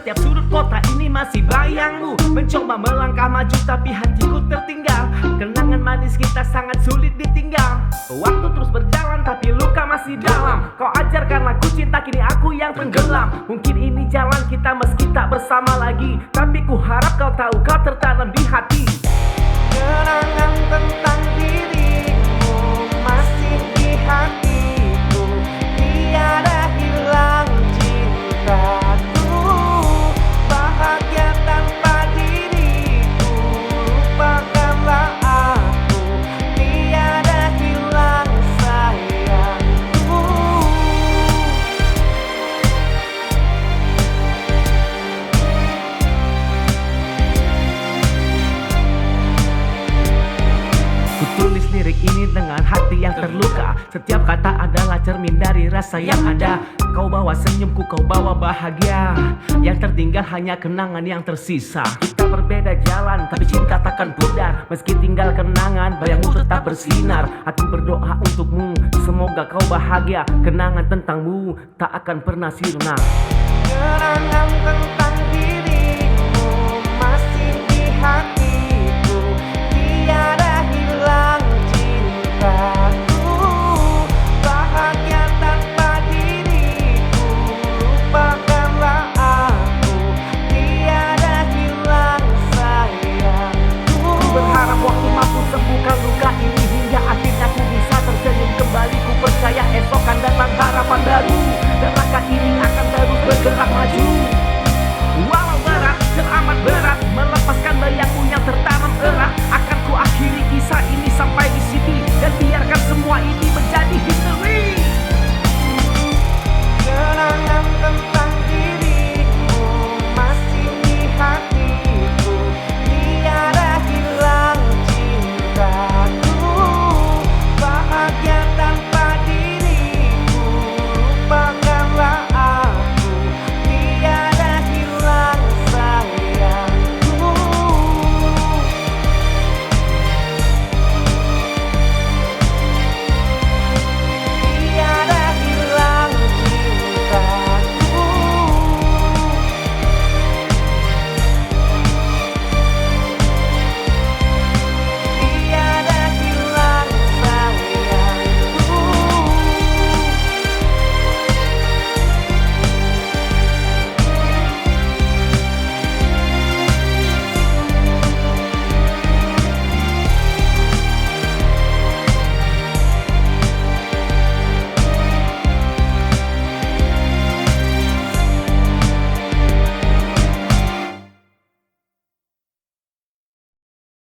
setiap sudut kota ini masih bayangmu. Mencoba melangkah maju tapi hatiku tertinggal. Kenangan manis kita sangat sulit ditinggal. Waktu terus berjalan tapi luka masih dalam. Kau ajarkan aku cinta, kini aku yang tenggelam. Mungkin ini jalan kita meski tak bersama lagi, tapi ku harap kau tahu kau tertanam di hati. Kenangan tentang dirimu masih di hatiku, tiada hilang cintaku. Bahagia tanpa diriku, lupakanlah aku, tiada hilang sayangku. Ku tulis lirik ini dengan hati yang terluka. Setiap kata adalah cermin dari rasa yang ada. Kau bawa senyumku, kau bawa bahagia. Yang tertinggal hanya kenangan yang tersisa. Kita berbeda jalan, tapi cinta takkan pudar. Meski tinggal kenangan, bayangmu tetap bersinar. Aku berdoa untukmu, semoga kau bahagia. Kenangan tentangmu tak akan pernah sirna. Kenangan tentang